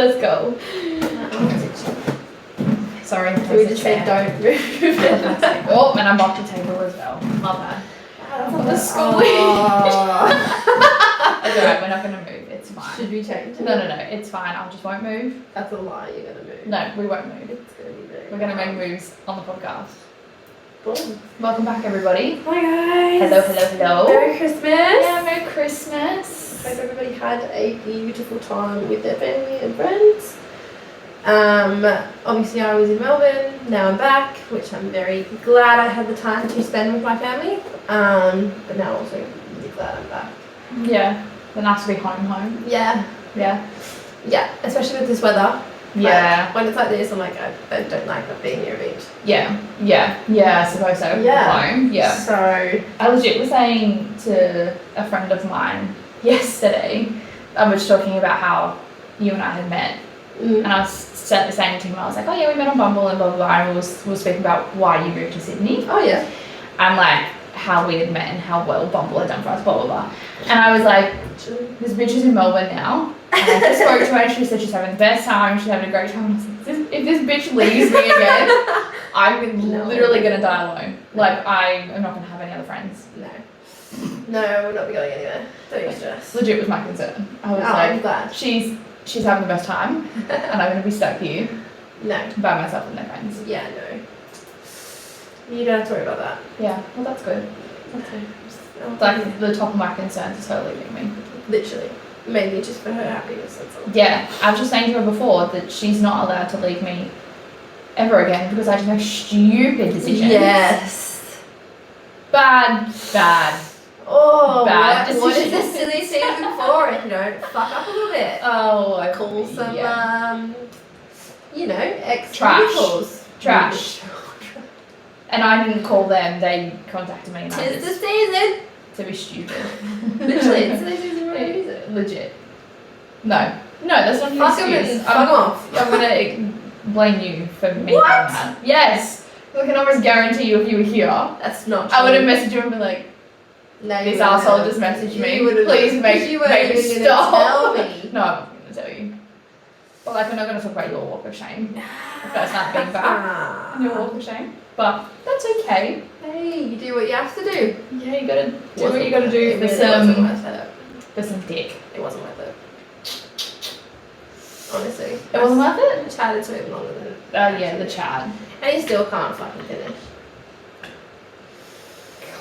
Let's go. Sorry. So we just said don't move. Oh, and I blocked the table as well. My bad. That's the school. It's alright, we're not going to move. It's fine. Should we change it? No, it's fine. I just won't move. That's a lie, you're going to move. No, we won't move. It's going to be very We're going to make moves on the podcast. Boom. Welcome back, everybody. Hi guys. Hello. Merry Christmas. Yeah, Merry Christmas. Hope everybody had a beautiful time with their family and friends. Obviously I was in Melbourne, now I'm back, which I'm very glad I had the time to spend with my family. But now also really glad I'm back. Yeah, it's nice to be home. Yeah. Yeah. Yeah, especially with this weather. Yeah. Like, when it's like this, I'm like, I don't like not being near a beach. Yeah, I suppose so. Yeah. Home. Yeah. So I legit was saying to a friend of mine yesterday, I was talking about how you and I had met. And I was saying to him, I was like, oh yeah, we met on Bumble and blah blah blah, and we were speaking about why you moved to Sydney. Oh yeah. And like how we had met and how well Bumble had done for us, blah blah blah. And I was like, this bitch is in Melbourne now. And I just spoke to her and she said she's having the best time, she's having a great time. And I was like, if this bitch leaves me again, I'm literally gonna die alone. Like I am not gonna have any other friends. No, we'll not be going anywhere. Don't you stress. Legit was my concern. I was I'm glad. She's having the best time, and I'm gonna be stuck here. No. By myself and no friends. Yeah, no. You don't have to worry about that. Yeah, well that's good. Okay. Like the top of my concerns is her leaving me. Literally. Mainly just for her happiness, that's all. Yeah, I was just saying to her before that she's not allowed to leave me ever again because I just make stupid decisions. Yes. Bad. Oh, bad what is decisions. this silly season for if you don't fuck up a little bit? Oh, I Call some, Trash. Trash. And I didn't call them, they contacted me and I Tis the just season. to be stupid. Literally, it's the season for a reason. Legit. No, that's not Fuck an them excuse. and fuck off. I'm gonna blame you for me doing What? that. Yes. I can almost guarantee you if you were here, That's not true. I would have messaged you and been like, No, this asshole just messaged me. Please make you me stop. Tell me. No, I'm not gonna tell you. But like, we're not gonna talk about your walk of shame. The first night being back. Your walk of shame. But that's okay. Hey, you do what you have to do. Yeah, you gotta do what you gotta do for some dick. It wasn't worth it. Honestly. It wasn't worth it? I chatted to him longer than Oh yeah, the chat. And he still can't fucking finish.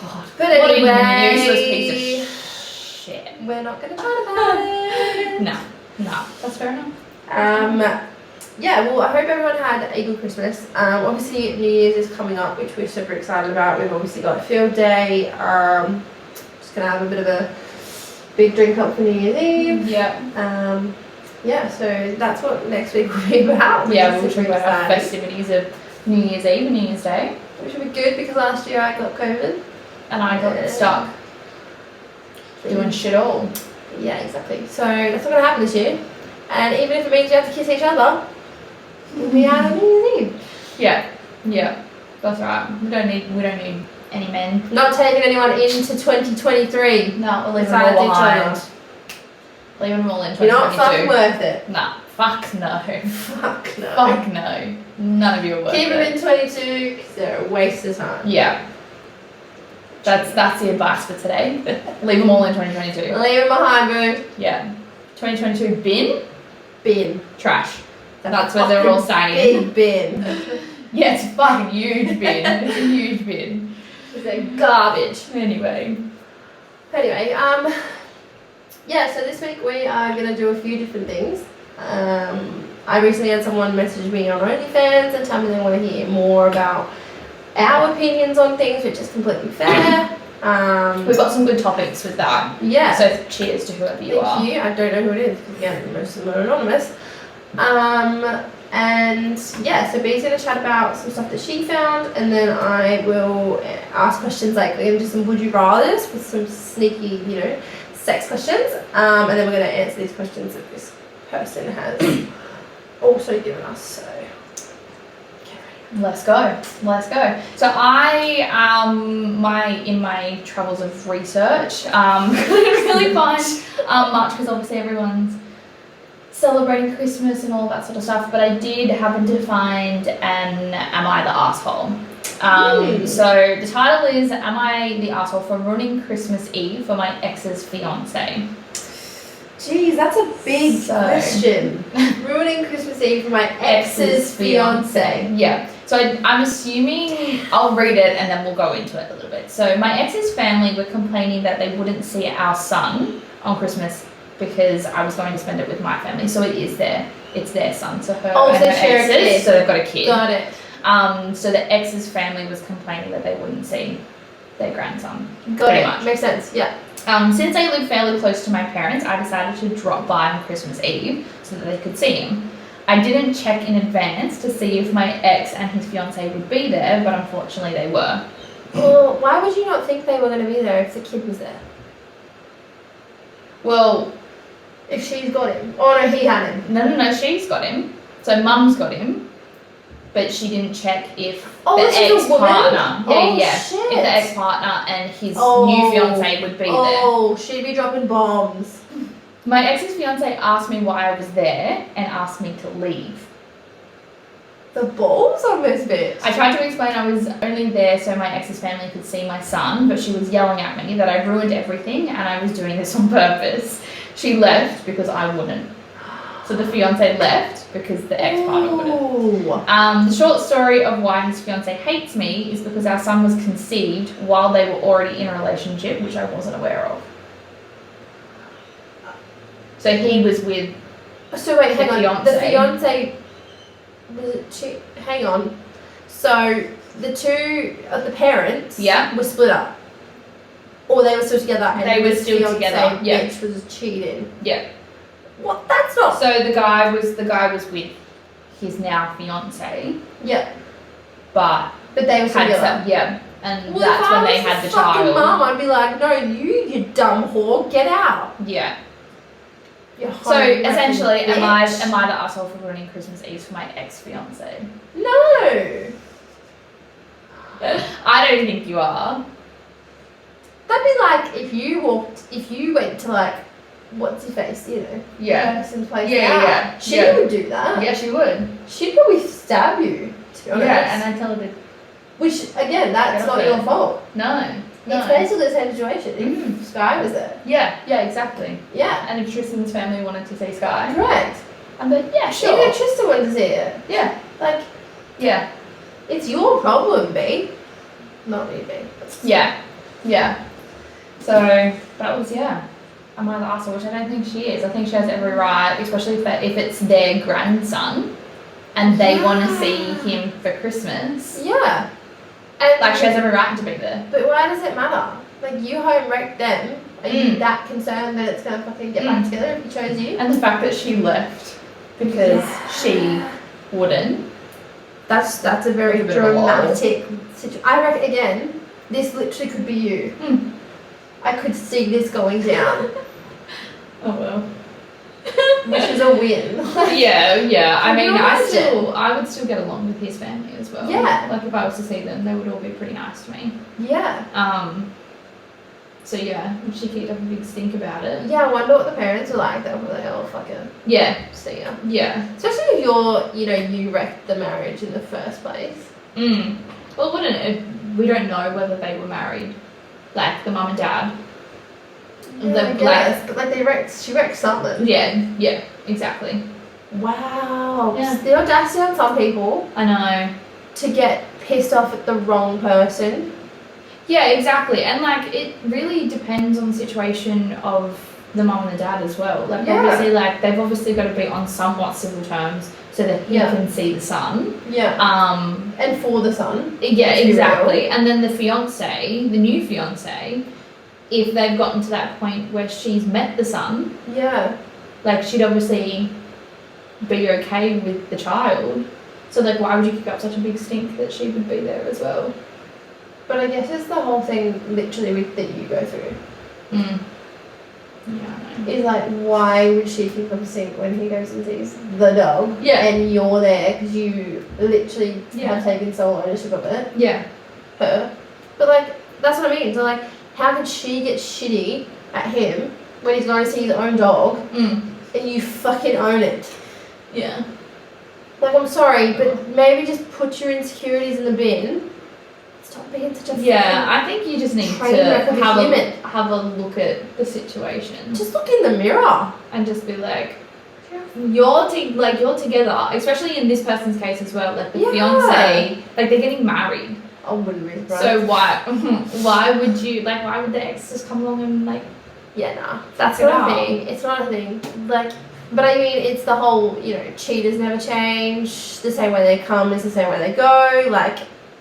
God. But What anyway, a useless piece of shit. we're not gonna chat about it. No, that's fair enough. Yeah, well, I hope everyone had a good Christmas. Obviously, New Year's is coming up, which we're super excited about. We've obviously got field day. Just gonna have a bit of a big drink up for New Year's Eve. Yeah. Yeah, so that's what next week will be about. Yeah, we'll talk about our festivities of New Year's Eve and New Year's Day. Which will be good because last year I got COVID. And I got stuck doing shit all. Yeah, exactly. So that's not gonna happen this year. And even if it means we have to kiss each other, we'll be out on New Year's Eve. Yeah. That's right. We don't need any men. Not taking anyone into 2023. No, we'll leave them Besides all each behind. other. Leave them all in 2022. You're not fucking worth it. Nah, fuck no. Fuck no. Fuck no. None of you are worth Keep them it. in 22 because they're a waste of time. Yeah. That's the advice for today. Leave them all in 2022. Leave them behind, boo. Yeah. 2022 bin. Trash. That's where they're all staying. Big bin. Yeah, it's a fucking huge bin. It's a huge bin. They're garbage. Anyway. Yeah, so this week we are going to do a few different things. I recently had someone message me on OnlyFans and tell me they want to hear more about our opinions on things, which is completely fair. We've got some good topics with that. Yeah. So cheers to whoever you are. Thank you. I don't know who it is because again, most of them are anonymous. And yeah, so Bee's going to chat about some stuff that she found, and then I will ask questions like we're going to do some would you rathers with some sneaky, sex questions. And then we're going to answer these questions that this person has also given us. So Let's go. So I, in my travels of research, couldn't really find much because obviously everyone's celebrating Christmas and all that sort of stuff, but I did happen to find an Am I the Asshole? So the title is Am I the Asshole for ruining Christmas Eve for my ex's fiance? Jeez, that's a big question. Ruining Christmas Eve for my ex's fiance. Yeah. So I'm assuming I'll read it and then we'll go into it a little bit. So my ex's family were complaining that they wouldn't see our son on Christmas because I was going to spend it with my family. So it's their son. So her and her ex's. So they've got a kid. Got it. So the ex's family was complaining that they wouldn't see their grandson. Got it. Much. Makes sense. Yeah. Since they live fairly close to my parents, I decided to drop by on Christmas Eve so that they could see him. I didn't check in advance to see if my ex and his fiance would be there, but unfortunately they were. Well, why would you not think they were going to be there if the kid was there? Well, if she's got him. Oh no, he had him. No, she's got him. So mum's got him. But she didn't check if the ex-partner. Shit. If the ex-partner and his new fiance would be there. Oh, she'd be dropping bombs. My ex's fiance asked me why I was there and asked me to leave. The balls on this bitch. I tried to explain I was only there so my ex's family could see my son, but she was yelling at me that I ruined everything and I was doing this on purpose. She left because I wouldn't. So the fiance left because the ex-partner wouldn't. The short story of why his fiance hates me is because our son was conceived while they were already in a relationship, which I wasn't aware of. So he was with So wait, hang on. fiance. The fiance hang on. So the two of the parents were split up. Or they were still together and they were still together. Yeah. Bitch was cheating. Yeah. What? That's not. So the guy was with his now fiance. Yeah. But they were still together. Yeah. And that's when they had the child. Mum, I'd be like, no, you dumb whore, get out. Yeah. So essentially, am I the asshole for ruining Christmas Eve for my ex-fiance? No. I don't think you are. That'd be like if you went to like, what's your face, you know? Yeah. Person's place. Yeah. She would do that. Yeah, she would. She'd probably stab you, to be honest. Yeah, and I'd tell her to. Which, again, that's not your fault. No. It's basically the same situation if Sky was there. Yeah, exactly. Yeah. And if Tristan's family wanted to see Sky. Correct. I'm like, yeah, sure. Even if Tristan wanted to see it. Yeah. Like, yeah. It's your problem, B. Not me, B. Yeah. So, that was, am I the asshole? Which I don't think she is. I think she has every right, especially if it's their grandson and they want to see him for Christmas. Yeah. And like, she has every right to be there. But why does it matter? Like, you home wrecked them. Are you that concerned that it's going to fucking get back together if he chose you? And the fact that she left because she wouldn't. That's a very dramatic situation. I reckon, again, this literally could be you. I could see this going down. Oh well. Which is a win. Yeah. I mean, I would still get along with his family as well. Yeah. Like if I was to see them, they would all be pretty nice to me. Yeah. So yeah, she kicked up a big stink about it. Yeah, I wonder what the parents were like. They were like, oh fuck it. Yeah. See ya. Yeah. Especially if you wrecked the marriage in the first place. Well, wouldn't it? We don't know whether they were married. Like the mum and dad. Yeah, I guess, but like she wrecked something. Yeah, exactly. Wow. Yeah. The audacity on some people. I know. To get pissed off at the wrong person. Yeah, exactly. And like it really depends on the situation of the mum and the dad as well. Like obviously, like they've obviously got to be on somewhat civil terms so that he can see the son. Yeah. And for the son. Yeah, exactly. And then the new fiance, if they've gotten to that point where she's met the son. Yeah. Like she'd obviously be okay with the child. So like why would you kick up such a big stink that she would be there as well? But I guess it's the whole thing literally that you go through. Yeah, I know. Is like, why would she kick up a stink when he goes and sees the dog? Yeah. And you're there because you literally have taken sole ownership of it. Yeah. Her. But like, that's what I mean. So like, how could she get shitty at him when he's going to see his own dog? and you fucking own it. Yeah. Like, I'm sorry, but maybe just put your insecurities in the bin. Stop being such a Yeah, I think you just need to train wreck of a human. have a look at the situation Just look in the mirror. and just be like, you're together, especially in this person's case as well. Like the fiance, like they're getting married. I wouldn't be surprised. So why would the ex just come along and like? Yeah, nah, that's not a thing. It's not a thing. Like, but I mean, it's the whole, you know, cheaters never change. The same way they come is the same way they go. Like,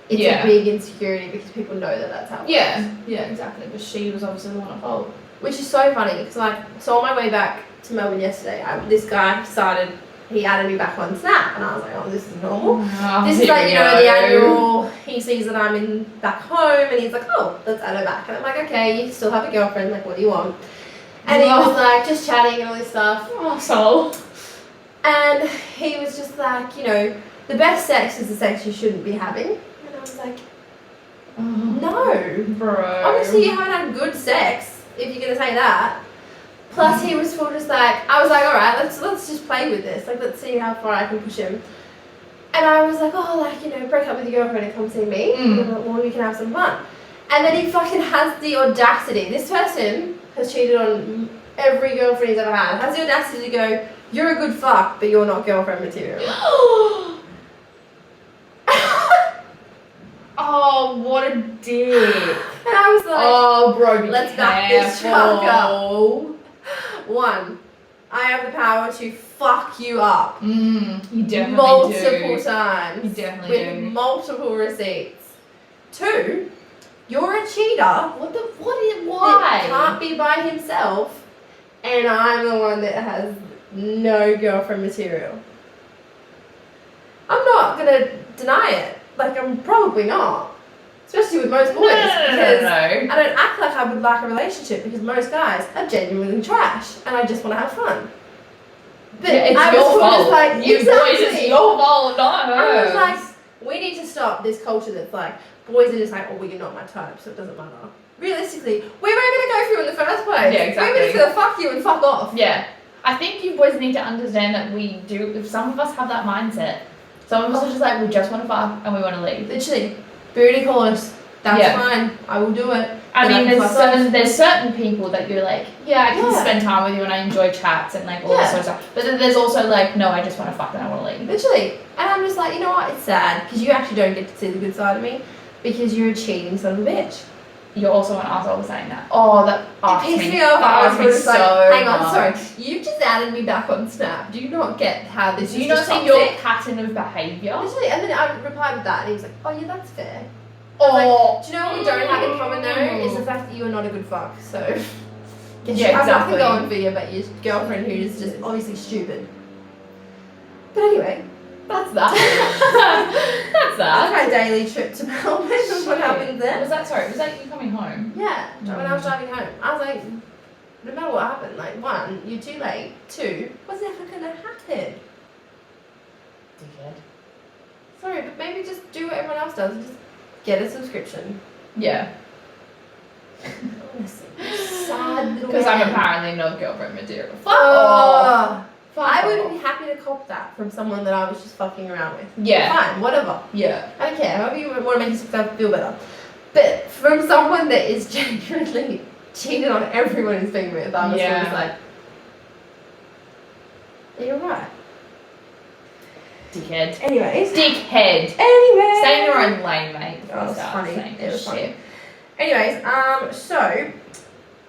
it's a big insecurity because people know that that's how it works. Yeah, exactly. But she was obviously the one at fault. Which is so funny because, like, so on my way back to Melbourne yesterday, this guy he added me back on Snap, and I was like, oh, this is normal. Oh, this is like, you know, the annual, he sees that I'm in back home, and he's like, oh, let's add her back. And I'm like, okay, you still have a girlfriend, like, what do you want? And he was like, just chatting and all this stuff. Oh, so. And he was just like, you know, the best sex is the sex you shouldn't be having. And I was like, no. Bro. Obviously, you haven't had good sex, if you're going to say that. Plus, he was full just like, I was like, all right, let's just play with this. Like, let's see how far I can push him. And I was like, oh, like, you know, break up with your girlfriend and come see me. Well, we can have some fun. And then he fucking has the audacity. This person has cheated on every girlfriend he's ever had. Has the audacity to go, you're a good fuck, but you're not girlfriend material. Oh, what a dick. And I was like, oh, bro, let's back this truck up. 1, I have the power to fuck you up. You definitely multiple times. You definitely with do. multiple receipts. 2, you're a cheater. Why? That can't be by himself, and I'm the one that has no girlfriend material. I'm not gonna deny it. Like, I'm probably not. Especially with most boys. Because I don't act like I would like a relationship because most guys are genuinely trash and I just want to have fun. But yeah, it's I your was fault. just like, You exactly. boys, it's your fault, not hers. I was like, we need to stop this culture that's like, boys are just like, oh, well, you're not my type, so it doesn't matter. Realistically, we weren't going to go for you in the first place. Yeah, exactly. We were just going to fuck you and fuck off. Yeah. I think you boys need to understand that we do, if some of us have that mindset. Some of us are just like, we just want to fuck and we want to leave. Literally, booty calls. That's fine. I will do it. I mean, there's certain people that you're like, yeah, I can spend time with you and I enjoy chats and like all this sort of stuff. But then there's also like, no, I just want to fuck and I want to leave. Literally. And I'm just like, you know what? It's sad because you actually don't get to see the good side of me because you're a cheating son of a bitch. You're also an arsehole for saying that. Oh, that it pissed me off. I was just like, hang on, much. sorry. You've just added me back on Snap. Do you not get how this is? Do you not see your pattern of behaviour? Literally, and then I replied with that, and he was like, oh yeah, that's fair. Oh, like, do you know what we don't have in common though? Is the fact that you are not a good fuck. So, guess you yeah, have exactly. nothing going for you but your girlfriend who is just obviously stupid. But anyway, that's that. That's that. That's my daily trip to Melbourne. What happened there? Was that you coming home? Yeah, when I was driving home. I was like, no matter what happened, like, 1, you're too late. 2, what's ever gonna happen? Dickhead. Sorry, but maybe just do what everyone else does and just get a subscription. Yeah. Honestly, sad little Because I'm man. apparently no girlfriend material. Fuck off. off. I would be happy to cop that from someone that I was just fucking around with. Yeah. Fine, whatever. Yeah. I don't care. However you want to make yourself feel better. But from someone that is genuinely cheated on everyone he's been with, I was just like, you're right. Dickhead. Anyways. Dickhead. Anyway. Stay in your own lane, mate. That was funny. It was funny. Shit. Anyways, so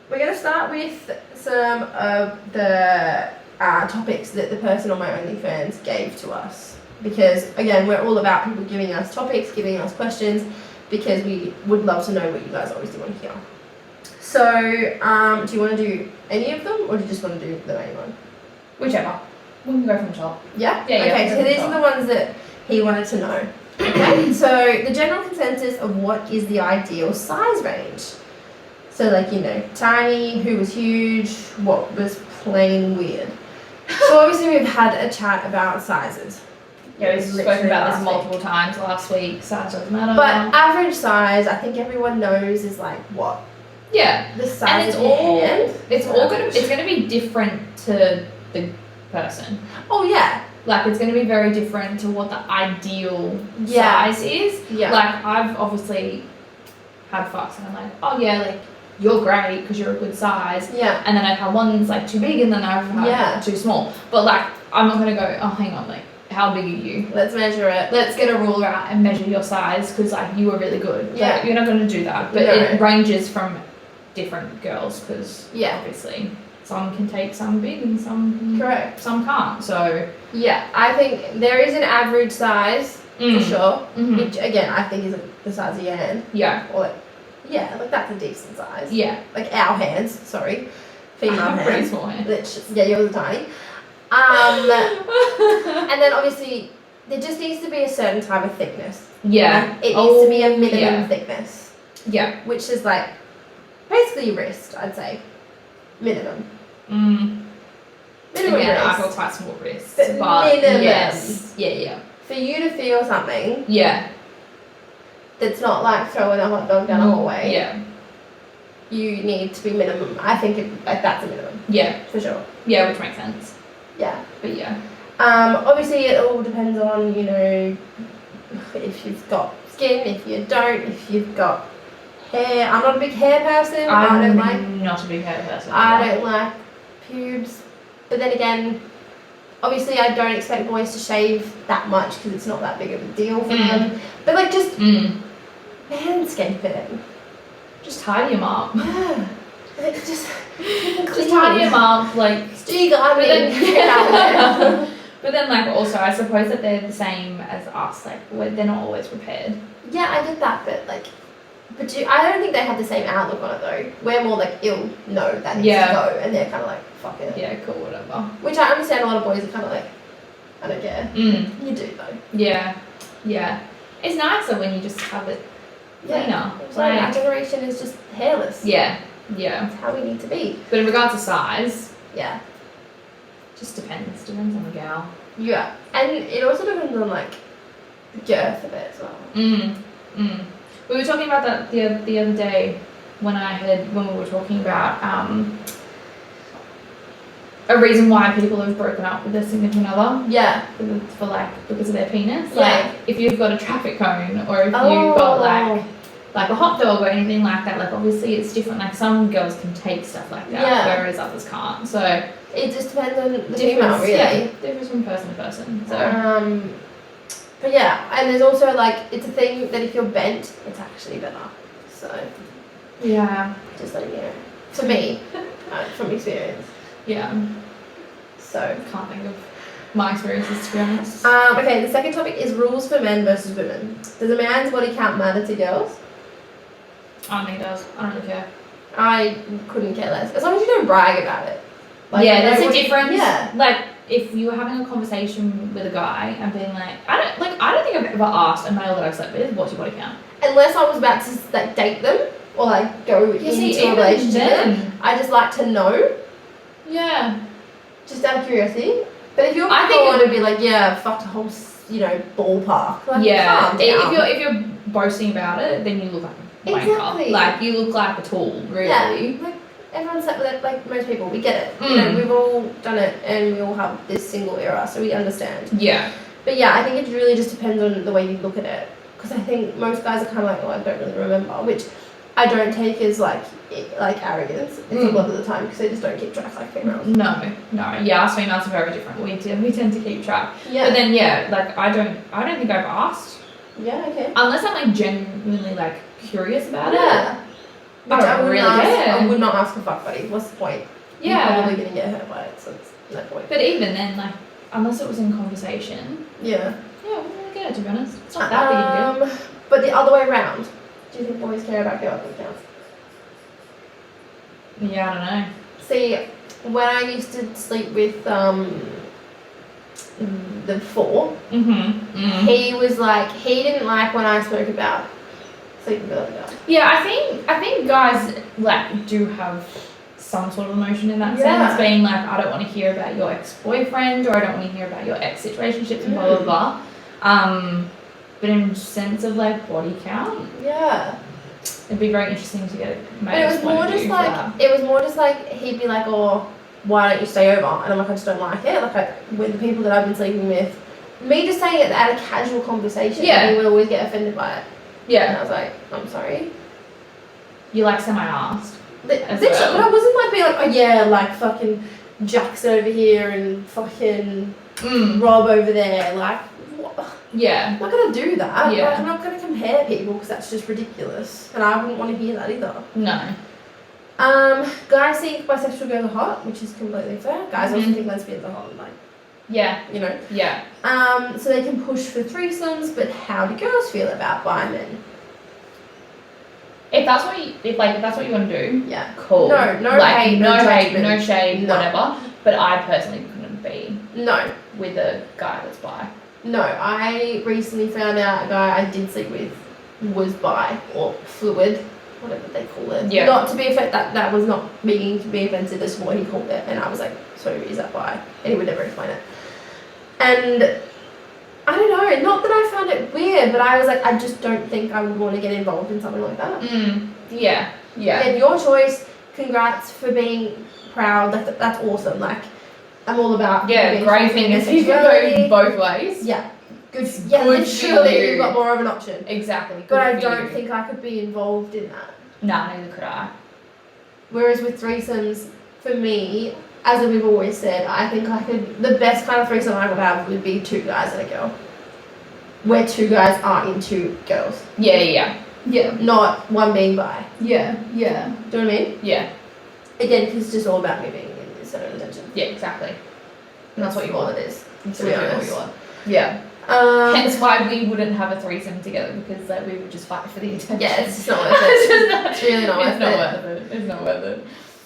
we're going to start with some of the topics that the person on my OnlyFans gave to us. Because, again, we're all about people giving us topics, giving us questions, because we would love to know what you guys obviously want to hear. So, do you want to do any of them, or do you just want to do the main one? Whichever. We can go from the top. Yeah? Yeah, okay, yeah, so these are the ones that he wanted to know. Okay, so the general consensus of what is the ideal size range. So, like, you know, tiny, who was huge, what was plain weird. So, obviously, we've had a chat about sizes. Yeah, we've spoken about this multiple times last week. Size doesn't matter. But average size, I think everyone knows, is like what? Yeah. The size and of your hand. it's gonna be different to the person. Oh yeah. Like, it's going to be very different to what the ideal Yeah. size is. Yeah. Like, I've obviously had fucks and I'm like, oh yeah, like, you're great because you're a good size. Yeah. And then I've had ones like too big and then I've had too small. But like, I'm not going to go, oh, hang on, like, how big are you? Let's measure it. Let's get a ruler out and measure your size because like you were really good. Yeah. Like, you're not going to do that. But it ranges from different girls because obviously some can take some big and some can't. So yeah, I think there is an average size for sure. Mm-hmm. Which again I think is the size of your hand. Yeah. Or like like that's a decent size. Yeah. Like our hands, sorry. Female hands. Pretty small hands. Yeah, yours are tiny. And then obviously there just needs to be a certain type of thickness. Yeah. It needs to be a minimum thickness. Yeah. Which is like basically your wrist, I'd say. Minimum. Minimum Again, wrist. I feel quite small wrists. But minimum. Yes. Yeah. For you to feel something. Yeah. That's not like throwing a hot dog down a hallway. Yeah. You need to be minimum. I think that's a minimum. Yeah. For sure. Yeah, which makes sense. Yeah. But yeah. Obviously it all depends on, you know, if you've got skin, if you don't, if you've got hair. I'm not a big hair person. I'm not a big hair person. I don't like pubes. But then again, obviously I don't expect boys to shave that much because it's not that big of a deal for them. But like just manscape it. Just tidy them up. Yeah. Like just tidy them up, like do your gardening. But then like also I suppose that they're the same as us, like they're not always prepared. Yeah, I get that, but like I don't think they have the same outlook on it though. We're more like ill no that needs to go, and they're kinda like fuck it. Yeah, cool, whatever. Which I understand a lot of boys are kinda like, I don't care. You do though. Yeah. Yeah. It's nicer when you just have it cleaner. So our generation is just hairless. Yeah. Yeah. That's how we need to be. But in regards to size, yeah. Just depends on the gal. Yeah. And it also depends on like the girth of it as well. We were talking about that the other day when we were talking about a reason why people have broken up with their significant other. Yeah. Because of their penis. Yeah. Like if you've got a traffic cone or if you've got like a hot dog or anything like that, like obviously it's different. Like some girls can take stuff like that, whereas others can't. So it just depends on the female, really. Yeah, differs from person to person. So but yeah, and there's also like it's a thing that if you're bent, it's actually better. So yeah, just letting you know. For me, from experience. Yeah. So can't think of my experiences, to be honest. Okay, the second topic is rules for men versus women. Does a man's body count matter to girls? I don't think it does. I don't really care. I couldn't care less. As long as you don't brag about it. Like, yeah, there's a difference. Yeah. Like, if you were having a conversation with a guy and being like, I don't think I've ever asked a male that I've slept with, what's your body count? Unless I was about to like date them or like go into a relationship with them. I just like to know. Yeah. Just out of curiosity. But if you're going to be like, yeah, I've fucked a whole, ballpark. Like, yeah. If you're boasting about it, then you look like a wanker. Exactly. Like, you look like a tool, really. Yeah. Like, everyone slept with it, like most people. We get it. You know, we've all done it and we all have this single era, so we understand. Yeah. But yeah, I think it really just depends on the way you look at it. Because I think most guys are kind of like, oh, I don't really remember, which I don't take as like arrogance. It's a lot of the time because they just don't keep track like females. No. Yeah, us females are very different. We tend to keep track. Yeah. But then like I don't think I've asked. Yeah. Okay. Unless I'm like genuinely like curious about it. Yeah. I would not ask a fuck buddy. What's the point? Yeah. You're probably gonna get hurt by it, so it's no point. But even then, like, unless it was in conversation. Yeah. Yeah, we wouldn't get it, to be honest. It's not that big a deal. But the other way around, do you think boys care about girl body counts? Yeah, I don't know. See, when I used to sleep with the four, he was like, he didn't like when I spoke about sleeping with other girls. Yeah, I think guys like do have some sort of emotion in that sense, being like, I don't want to hear about your ex-boyfriend, or I don't want to hear about your ex-situationships and blah blah blah. But in sense of like body count, it'd be very interesting to get a male's But it was more just like he'd be like, oh, why don't you stay over? And I'm like, I just don't like it. Like, with the people that I've been sleeping with, me just saying it at a casual conversation, he would always get offended by it. Yeah. And I was like, I'm sorry. You like semi-asked. But I wasn't like being like, oh yeah, like fucking Jack's over here and fucking Rob over there. Like, what? Yeah. I'm not going to do that. Yeah. Like, I'm not going to compare people because that's just ridiculous. And I wouldn't want to hear that either. No. Guys think bisexual girls are hot, which is completely fair. Guys also think lesbians are hot, like, yeah, you know. Yeah. So they can push for threesomes, but how do girls feel about bi men? If that's what you want to do, yeah, cool. No like, hate, no shade, no. whatever. But I personally couldn't be with a guy that's bi. No, I recently found out a guy I did sleep with was bi or fluid, whatever they call it. Yeah. Not to be offended. That was not meaning to be offensive. That's what he called it, and I was like, so is that bi? And he would never explain it. And I don't know, not that I found it weird, but I was like, I just don't think I would want to get involved in something like that. Yeah. And your choice, congrats for being proud, like that's awesome. Like, I'm all about great thing is you can go both ways. Yeah. Good. Yeah, literally you've got more of an option. Exactly. Good but I don't think I could be involved in that. No, neither could I. Whereas with threesomes, for me, as we've always said, I think I could. The best kind of threesome I would have would be 2 guys and a girl, where 2 guys are into girls. Yeah. Not one being bi. Yeah. Do you know what I mean? Yeah. Again, because it's just all about me being in the center of attention. Yeah, exactly. And that's what you want. It is. To be honest. What you want. Yeah. Hence why we wouldn't have a threesome together, because like we would just fight for the attention. Yeah, it's just not worth it. It's really not worth it. It's not worth it.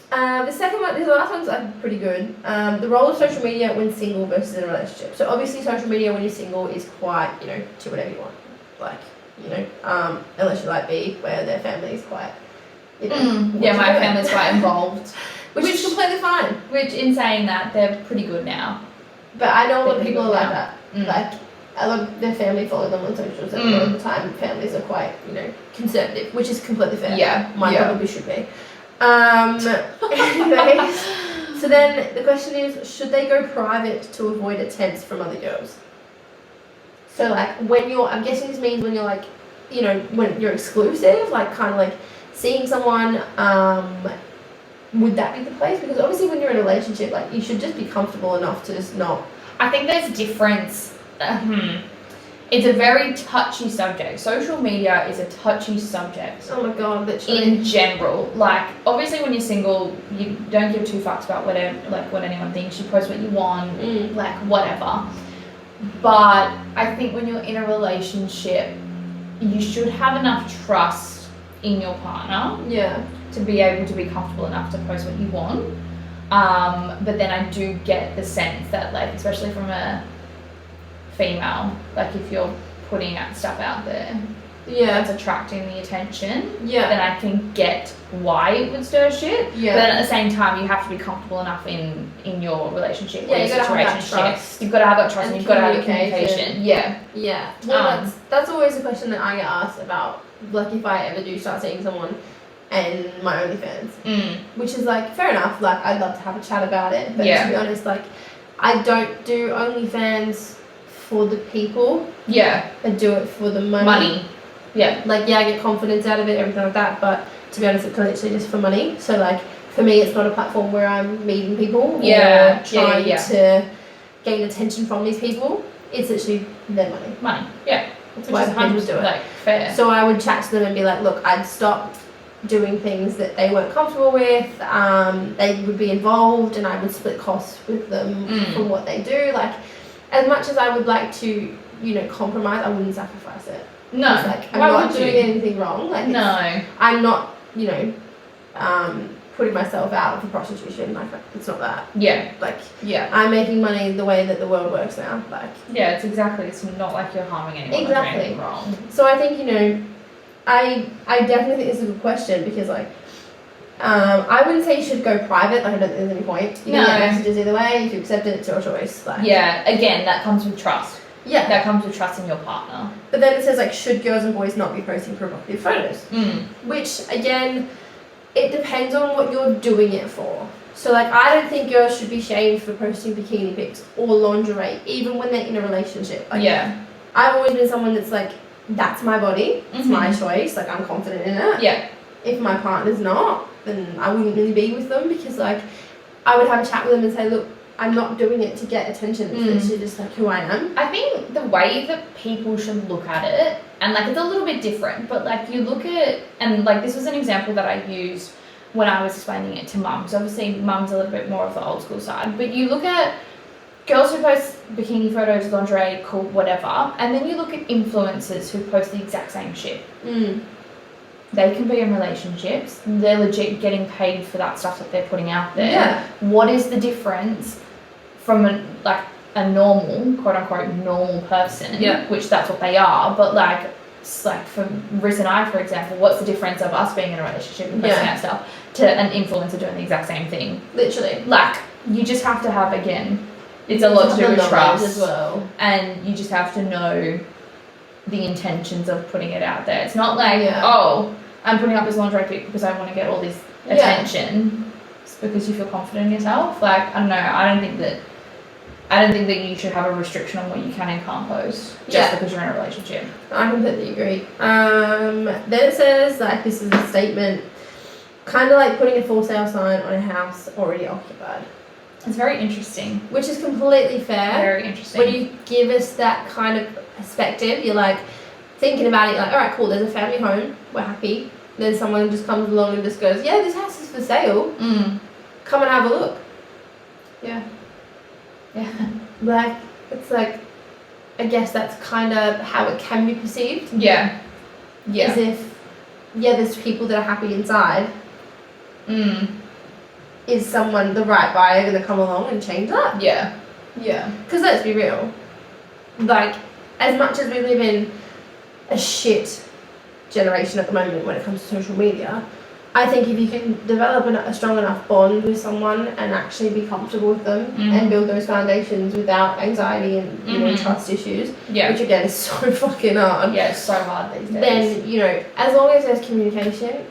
The second one, the last one's like pretty good. The role of social media when single versus in a relationship. So obviously social media when you're single is quite, do whatever you want. Like, unless you like B, where their family is quite, yeah, my family's quite involved. which is completely fine. Which, in saying that, they're pretty good now. But I know a lot of people are like that. Mm. Like, a lot of their family follow them on socials, and a lot of the time families are quite, conservative, which is completely fair. Yeah. Mine probably should be. Anyways, so then the question is, should they go private to avoid attempts from other girls? So like I'm guessing this means when you're like, when you're exclusive, like kind of like seeing someone, would that be the place? Because obviously when you're in a relationship, like you should just be comfortable enough to just not. I think there's a difference. It's a very touchy subject. Social media is a touchy subject. Oh my god, literally. In general, like obviously when you're single, you don't give 2 fucks about what anyone thinks. You post what you want, like whatever. But I think when you're in a relationship, you should have enough trust in your partner. Yeah. To be able to be comfortable enough to post what you want. But then I do get the sense that, like, especially from a female, like if you're putting stuff out there that's attracting the attention, then I can get why it would stir shit. But then at the same time, you have to be comfortable enough in your relationship or your situation. You've got to have that trust and you've got to have communication. Yeah. Well, that's always a question that I get asked about, like if I ever do start seeing someone and my OnlyFans, which is like fair enough. Like I'd love to have a chat about it, but to be honest, like I don't do OnlyFans for the people. I do it for the money. Like I get confidence out of it, everything like that, but to be honest, it's literally just for money. So like for me, it's not a platform where I'm meeting people or trying to gain attention from these people. It's literally their money. That's why people do it. Like fair. So I would chat to them and be like, look, I'd stop doing things that they weren't comfortable with. They would be involved and I would split costs with them for what they do. Like as much as I would like to, compromise, I wouldn't sacrifice it. No. Like I'm not doing anything wrong. Like no. I'm not, putting myself out for prostitution. Like it's not that. I'm making money the way that the world works now. Like it's not like you're harming anyone. Exactly. Or anything wrong. So I think, I definitely think this is a good question because like I wouldn't say you should go private. Like I don't think there's any point. You can get messages either way. If you accept it, it's your choice. Like again, that comes with trust. That comes with trust in your partner. But then it says like, should girls and boys not be posting provocative photos? Which again, it depends on what you're doing it for. So like I don't think girls should be shamed for posting bikini pics or lingerie, even when they're in a relationship. Like, Yeah. I've always been someone that's like, that's my body, it's my Mhm. choice, like I'm confident in it. Yeah. If my partner's not, then I wouldn't really be with them, because like I would have a chat with them and say, look, I'm not doing it to get attention, it's literally just like who I am. I think the way that people should look at it, and like it's a little bit different, but like you look at, and like this was an example that I used when I was explaining it to mums. Obviously, mum's a little bit more of the old school side, but you look at girls who post bikini photos, lingerie, cool, whatever, and then you look at influencers who post the exact same shit. They can be in relationships, they're legit getting paid for that stuff that they're putting out there. Yeah. What is the difference from a normal, quote unquote, normal person, which that's what they are, but like for Riz and I, for example, what's the difference of us being in a relationship and posting that stuff to an influencer doing the exact same thing? Literally. Like, you just have to have, again, it's a lot to do with trust as well. And you just have to know the intentions of putting it out there. It's not like, oh, I'm putting up this lingerie pic because I want to get all this attention. It's because you feel confident in yourself. Like, I don't know, I don't think that you should have a restriction on what you can and can't post just because you're in a relationship. I completely agree. Then it says, like, this is a statement, kind of like putting a for sale sign on a house already occupied. It's very interesting. Which is completely fair. Very interesting. When you give us that kind of perspective, you're like thinking about it, you're like, all right, cool, there's a family home, we're happy. Then someone just comes along and just goes, yeah, this house is for sale. Come and have a look. Yeah. Like, it's like, I guess that's kind of how it can be perceived. Yeah. As if, there's people that are happy inside. Is someone, the right buyer, going to come along and change that? Yeah. Because let's be real. Like, as much as we live in a shit generation at the moment when it comes to social media, I think if you can develop a strong enough bond with someone and actually be comfortable with them and build those foundations without anxiety and you know, trust issues, which again is so fucking hard. Yeah, it's so hard these days. Then, you know, as long as there's communication,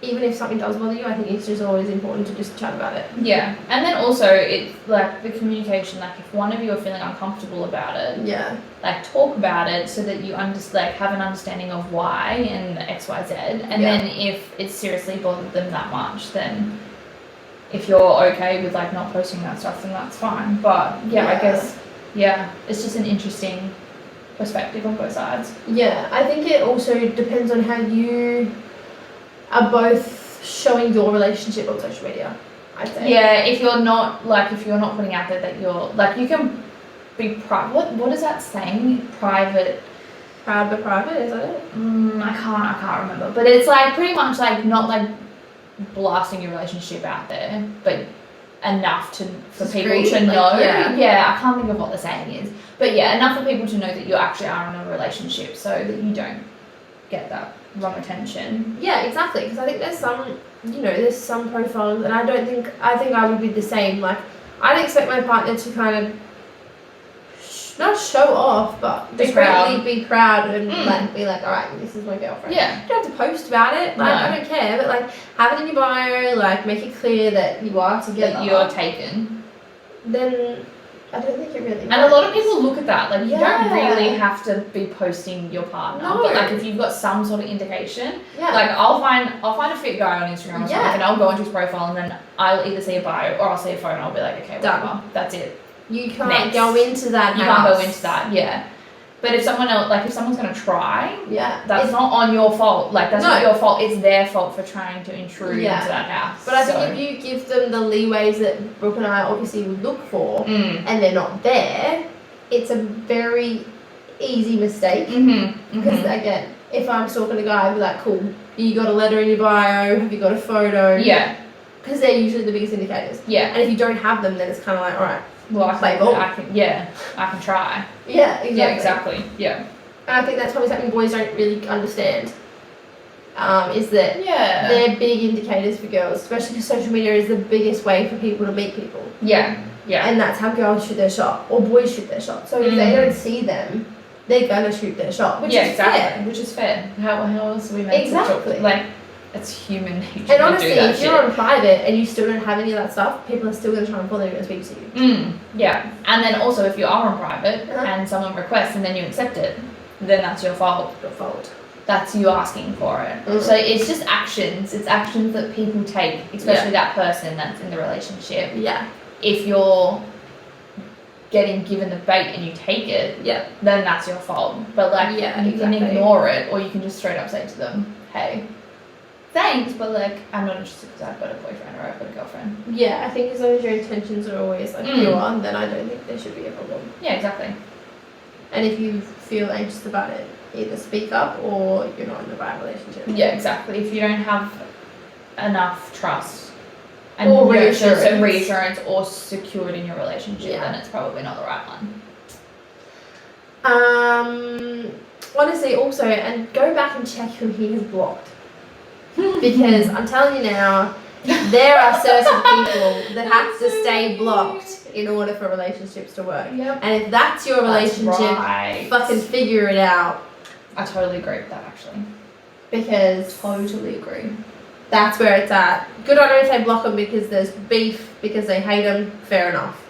even if something does bother you, I think it's just always important to just chat about it. Yeah, and then also it's like the communication, like if one of you are feeling uncomfortable about it, like talk about it so that you have an understanding of why and X, Y, Z, and then if it's seriously bothered them that much, then if you're okay with like not posting that stuff, then that's fine. But I guess it's just an interesting perspective on both sides. Yeah, I think it also depends on how you are both showing your relationship on social media, I'd say. Yeah, if you're not putting out there that you're like, you can be private. What is that saying? Private. Proud but private, is that it? I can't remember. But it's like pretty much like not like blasting your relationship out there, but enough for people to know. I can't think of what the saying is. But enough for people to know that you actually are in a relationship so that you don't get that wrong attention. Yeah, exactly. Because I think there's some profiles, and I think I would be the same. Like, I'd expect my partner to kind of not show off, but be proud and like be like, all right, this is my girlfriend. Yeah. You don't have to post about it. Like, I don't care, but like have it in your bio. Like, make it clear that you are together. That you're taken. Then I don't think it really matters. And a lot of people look at that. Like, you don't really have to be posting your partner. No. But like, if you've got some sort of indication, like I'll find a fit guy on Instagram or something, and I'll go into his profile, and then I'll either see a bio or I'll see a photo, and I'll be like, okay, whatever. That's it. You can't go into that. You can't go into that. But if someone's gonna try, that's not on your fault. Like, that's not your fault. It's their fault for trying to intrude into that house. But I think if you give them the leeways that Brooke and I obviously would look for, and they're not there, it's a very easy mistake. Because again, if I'm stalking a guy, I'd be like, cool, you got a letter in your bio? Have you got a photo? Because they're usually the biggest indicators. And if you don't have them, then it's kind of like, all right. Well, I can try. Yeah, exactly. And I think that's probably something boys don't really understand. Is that they're big indicators for girls, especially because social media is the biggest way for people to meet people. And that's how girls shoot their shot, or boys shoot their shot. So if they don't see them, they're gonna shoot their shot, which is fair. Which is fair. How else are we meant to talk? Like, it's human nature And to honestly, do that if shit. you're on private and you still don't have any of that stuff, people are still going to try and bother you and speak to you. Yeah. And then also, if you are on private Uh-huh. and someone requests and then you accept it, then that's your fault. Your fault. That's you asking for it. So it's just actions. It's actions that people take, especially that person that's in the relationship. Yeah. If you're getting given the bait and you take it, then that's your fault. But like, you can ignore it, or you can just straight up say to them, "Hey, thanks, but like, I'm not interested because I've got a boyfriend or I've got a girlfriend." Yeah, I think as long as your intentions are always like pure, then I don't think there should be a problem. Yeah, exactly. And if you feel anxious about it, either speak up or you're not in the right relationship. Yeah, exactly. If you don't have enough trust and Or reassurance or secured in your relationship, then it's probably not the right one. Honestly, also, and go back and check who he has blocked. Because I'm telling you now, there are certain people that have to stay blocked in order for relationships to work. Yep. And if that's your relationship, fucking figure it out. I totally agree with that, actually. Because Totally agree. that's where it's at. Good on them if they block them because there's beef, because they hate them, fair enough.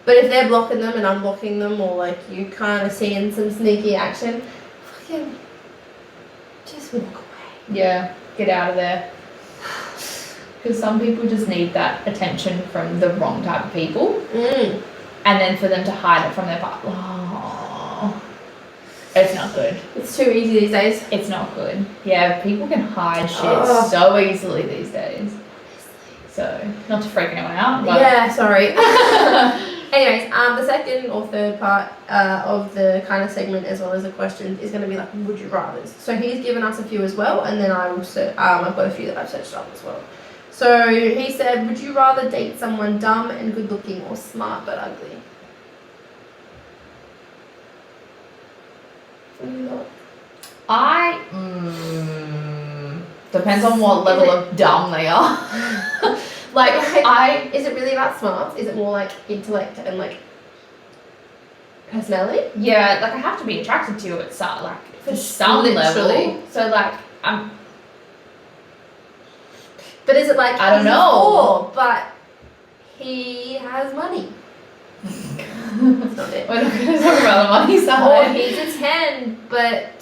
But if they're blocking them and unblocking them, or like you kind of seeing some sneaky action, fucking just walk away. Yeah, get out of there. Because some people just need that attention from the wrong type of people. And then for them to hide it from their partner. Oh, it's not good. It's too easy these days. It's not good. Yeah, people can hide shit so easily these days. So, not to freak anyone out. But Yeah, sorry. Anyways, the second or third part of the kind of segment, as well as the question, is going to be like, would you rather? So he's given us a few as well, and then I also I've got a few that I've searched up as well. So he said, would you rather date someone dumb and good looking, or smart but ugly? Depends on what level of dumb they are. Is it really about smarts? Is it more like intellect and like personality? Yeah, like I have to be attracted to you at some Literally. level. So like But is it like, I don't he's know. poor, but he has money? That's not it. We're not going to talk about the money Or side. he's a 10, but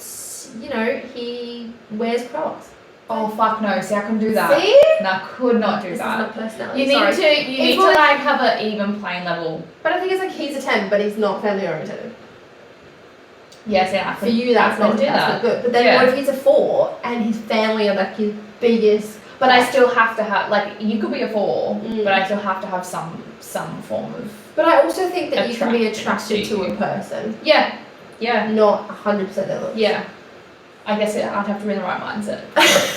you know, he wears Crocs. Oh fuck no! See, I couldn't do that. See? No, I could not do This that. is not personality. You need Sorry. to like have an even playing level. But I think it's like he's a 10, but he's not family oriented. Yes, yeah. For you, that's not good. But then what if he's a 4 and his family are like his biggest? But I still have to have, like, you could be a 4, but I still have to have some form of. But I also think that you can be attracted attracted to a person. Yeah. Yeah. Not 100% their looks. Yeah. I guess I'd have to be in the right mindset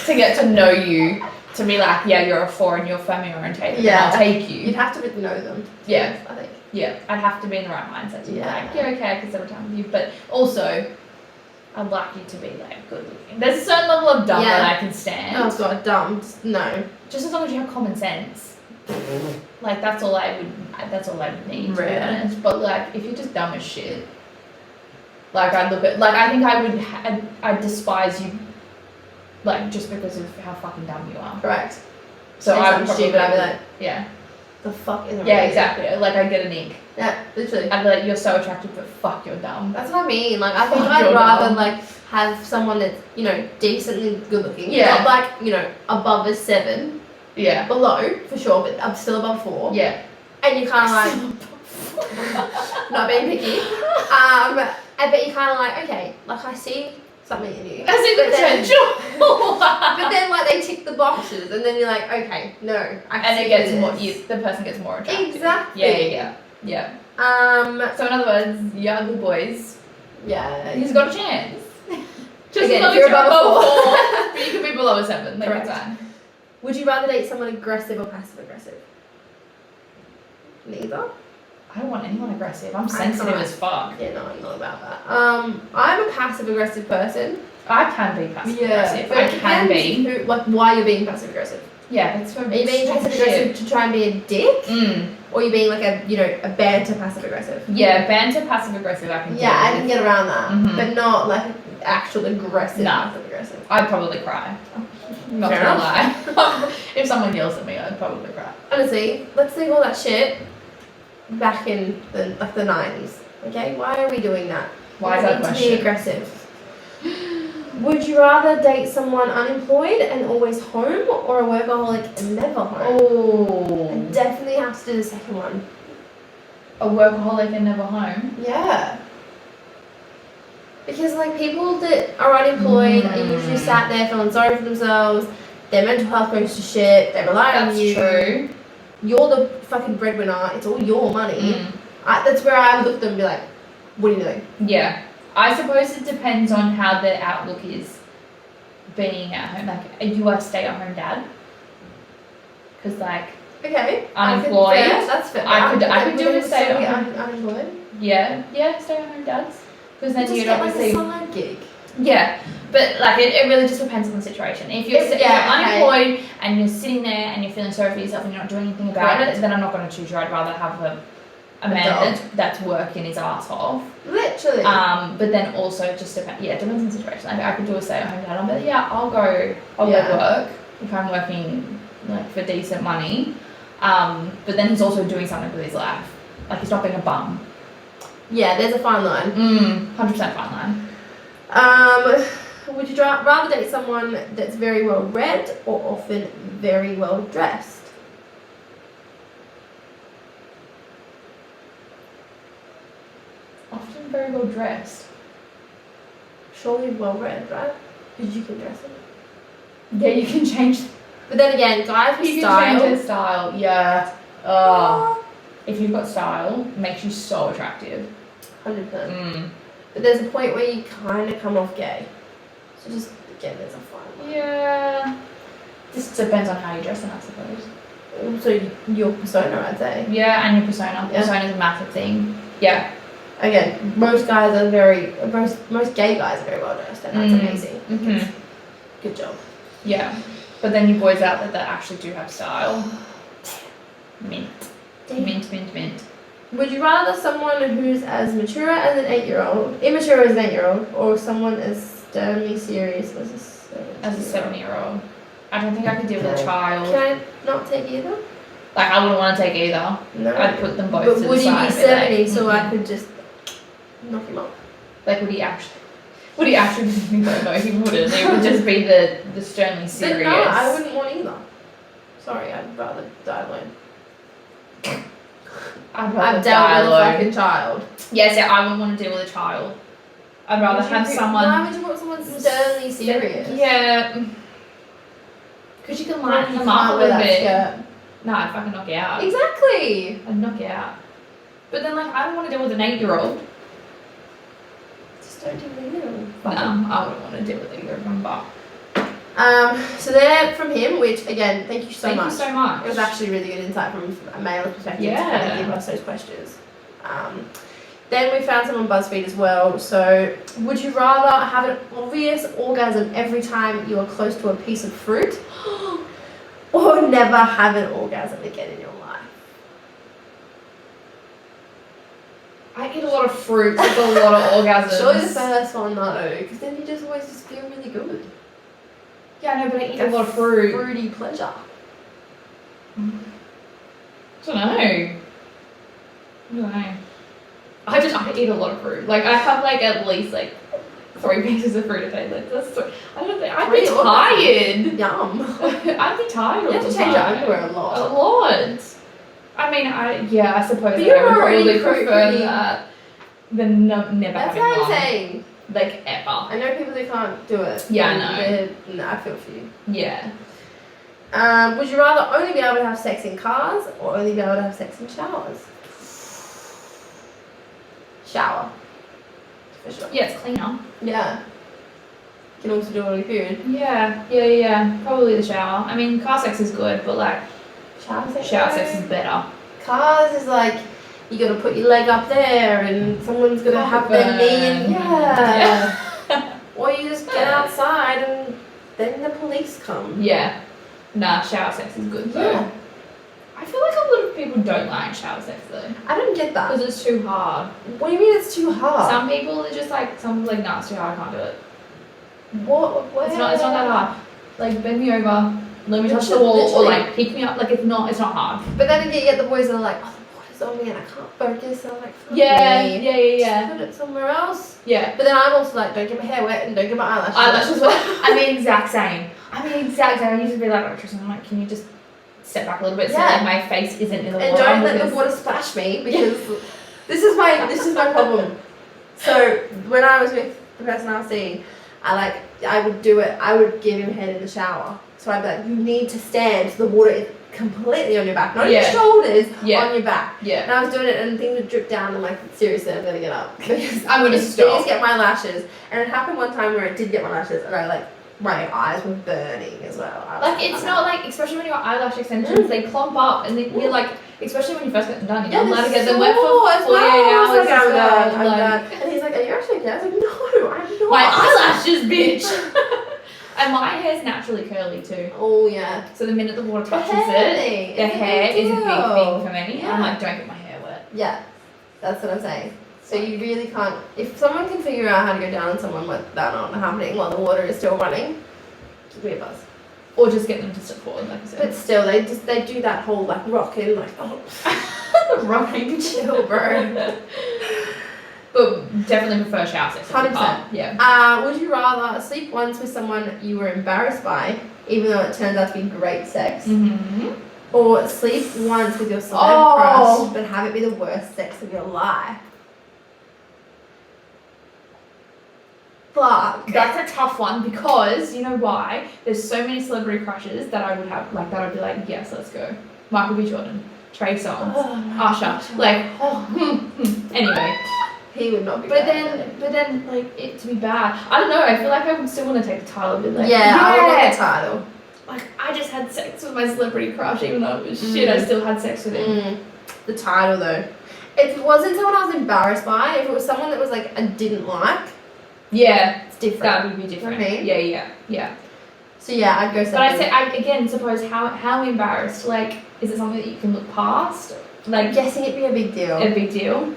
to get to know you, to be like, yeah, you're a 4 and you're family orientated. Yeah. I'll take you. You'd have to know them. Yeah. I think. Yeah. I'd have to be in the right mindset to be like, yeah, okay, I can spend time with you. But also, I'd like you to be like good looking. There's a certain level of dumb that I can stand. Oh god, dumb. No. Just as long as you have common sense. Like that's all I would need, to be honest. But like if you're just dumb as shit, like I'd look at, like I think I'd despise you, like just because of how fucking dumb you are. Correct. So I would stupid. I'd be like, yeah. The fuck is it? Yeah, exactly. Like I'd get an ick. Yeah, literally. I'd be like, you're so attractive, but fuck, you're dumb. That's what I mean. Like I think I'd rather like have someone that's, you know, decently good looking. Yeah. Not like, you know, above a 7. Yeah. Below, for sure, but I'm still above 4. Yeah. And you kind of like, not being picky. But you kind of like, okay, like I see something in you. I see the potential. But then like they tick the boxes, and then you're like, okay, no. And it gets more. The person gets more attractive. Exactly. Yeah. So in other words, you ugly boys. Yeah. He's got a chance. Just again, as long if you're as above a 4. but you could be below a 7. Like it's fine. Would you rather date someone aggressive or passive aggressive? Neither. I don't want anyone aggressive. I'm sensitive as fuck. Yeah, no, I'm not about that. I'm a passive aggressive person. I can be passive aggressive. But I can be. Why you're being passive aggressive? Yeah, it's for Are you being passive aggressive to try and be a dick? Or are you being like a banter passive aggressive? Yeah, banter passive aggressive I can I can get around that. Mm-hmm. But not like actual aggressive passive aggressive. I'd probably cry. Not Fair gonna lie. If someone yells at me, I'd probably cry. Honestly, let's leave all that shit back in the 90s. Okay, why are we doing that? Why is We that a need to be question? aggressive. Would you rather date someone unemployed and always home, or a workaholic and never home? I Oh, definitely have to do the second one. a workaholic and never home. Yeah. Because like people that are unemployed are usually sat there feeling sorry for themselves. Their mental health goes to shit. They rely on That's you. true. You're the fucking breadwinner. It's all your money. That's where I would look at them and be like, "What are you doing?" Yeah. I suppose it depends on how the outlook is being at home. Like, are you a stay-at-home dad? Because, like, Okay. Unemployed. That's fair. I could do a stay stay-at-home. unemployed. yeah, stay-at-home dads. Because then Just you'd get like obviously... a side gig. Yeah, but like it really just depends on the situation. If you're, if you're unemployed and you're sitting there and you're feeling sorry for yourself and you're not doing anything about it, then I'm not going to choose you. I'd rather have a man that's working his ass off. Literally. But then also it just depends. Yeah, it depends on the situation. I could do a stay-at-home dad. I'll be like, yeah, I'll go work if I'm working like for decent money. But then he's also doing something with his life. Like he's not being a bum. Yeah, there's a fine line. 100% fine line. Would you rather date someone that's very well read or often very well dressed? Often very well dressed. Surely well read, right? Because you can dress it. Yeah, you can change. But then again, guys with You style. can change the style. Yeah. If you've got style, it makes you so attractive. 100%. But there's a point where you kind of come off gay. So just, again, there's a fine line. Yeah. Just depends on how you dress, I suppose. Also, your persona, I'd say. Yeah, and your persona. Yeah. Persona is a massive thing. Yeah. Again, most gay guys are very well dressed, and that's amazing. Good job. Yeah. But then you boys out there that actually do have style. Mint. Mint. Would you rather someone who's as mature as an 8-year-old, immature as an 8-year-old, or someone as sternly serious as a 7-year-old? I don't think I could deal with a child. Can I not take either? Like, I wouldn't want to take either. No. I'd put them both But to the would he side. be 70 so I could just knock him up? Like, would he actually no, he wouldn't. It would just be the sternly serious. But no, I wouldn't want either. Sorry, I'd rather die alone. I've dealt with a fucking child. Yes, yeah, I wouldn't want to deal with a child. I'd rather have someone... Why would you want someone sternly serious? Yeah. Because you can lighten them up a little bit. No, I'd fucking knock you out. Exactly. I'd knock you out. But then, like, I don't want to deal with an 8-year-old. Just don't deal with him. No, I wouldn't want to deal with either of them, but... So they're from him, which, again, thank you so much. Thank you so much. It was actually really good insight from a male perspective to kind of give us those questions. Then we found some on BuzzFeed as well. So, would you rather have an obvious orgasm every time you are close to a piece of fruit, or never have an orgasm again in your life? I eat a lot of fruit with a lot of orgasms. Surely the first one though, because then you just always just feel really good. Yeah, I know, but I eat a lot of fruit. Fruity pleasure. I don't know. I eat a lot of fruit. Like, I have like at least like 3 pieces of fruit a day. Like, that's so, I don't think I'd be tired. Yum. I'd be tired. You have to change your underwear a lot. A lot. I mean, I suppose But I you're would already probably prefer pretty- that than never That's having what I'm one. saying. Like, ever. I know people that can't do it. Yeah, I know. No, I feel for you. Yeah. Would you rather only be able to have sex in cars or only be able to have sex in showers? Shower. For sure. Yeah, it's cleaner. Yeah. You can also do it on your period. Yeah. Probably the shower. I mean, car sex is good, but like, Shower sex is better. Cars is like, you gotta put your leg up there and someone's gonna have their knee in. Yeah. Or you just get outside and then the police come. Yeah. Nah, shower sex is good though. Yeah. I feel like a lot of people don't like shower sex though. I don't get that. Because it's too hard. What do you mean it's too hard? Some people are just like, nah, it's too hard, I can't do it. What? It's not that hard. like bend me over, let me touch the wall, or like pick me up. Like it's not hard. But then again, you get the boys that are like, oh, the water's on me and I can't focus. And I'm like, fuck Yeah. Just put it somewhere else. Yeah. But then I'm also like, don't get my hair wet and don't get my eyelashes. Eyelashes wet. I'm the exact same. I used to be like, oh, Tristan, I'm like, can you just step back a little bit so like my face isn't in the water? And don't let the water splash me because this is my problem. So when I was with the person I was seeing, I would do it. I would give him head in the shower. So I'd be like, you need to stand so the water is completely on your back, not your shoulders, on your back. Yeah. And I was doing it and things would drip down. I'm like, seriously, I'm gonna get up because I'm gonna stop. Get my lashes. And it happened one time where it did get my lashes, and my eyes were burning as well. It's not like, especially when you got eyelash extensions, they clump up, and then you're like, especially when you first get them done, you're not allowed to get them wet for 48 hours. I'm done. And he's like, are you actually okay? I was like, no, I'm not. My eyelashes, bitch. And my hair's naturally curly too. Oh yeah. So the minute the water touches it, the hair is a big thing for me. Yeah. I'm like, don't get my hair wet. Yeah, that's what I'm saying. So you really can't. If someone can figure out how to go down on someone with that not happening while the water is still running, give me a buzz. Or just get them to step forward, like I said. But still, they do that whole like rocking, like rocking. Chill, bro. But definitely prefer shower sex. 100%. Yeah. Would you rather sleep once with someone you were embarrassed by, even though it turns out to be great sex, or sleep once with your side crush, but have it be the worst sex of your life? Fuck. That's a tough one because you know why? There's so many celebrity crushes that I would have, like that I'd be like, yes, let's go. Michael B. Jordan, Trey Songz, Usher, like, anyway. He would not be but then, like, it to be bad. I don't know, I feel like I would still want to take the title a bit like, I would want the title. Like, I just had sex with my celebrity crush, even though it was shit, I still had sex with him. The title, though. If it wasn't someone I was embarrassed by, if it was someone that was, like, I didn't like, it's different. That would be different. You know what I mean? Yeah. So, yeah, I'd go second. But I say, I again, suppose, how embarrassed? Like, is it something that you can look past? Like, I'm guessing it'd be a big deal. A big deal?